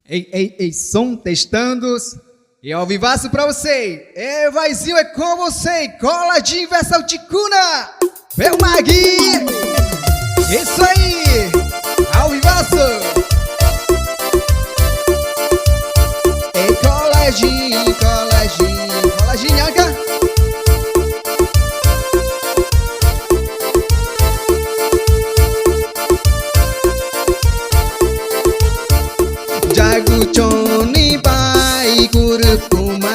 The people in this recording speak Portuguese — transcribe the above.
Ei, som testando. E ao vivaço pra você. Vaizinho, é com você. Coladinho versão Ticuna. Meu Magui. Isso aí. Ao vivaço. Coladinho, coladinho, coladinho, Anca. Jagu choni pai kurupuma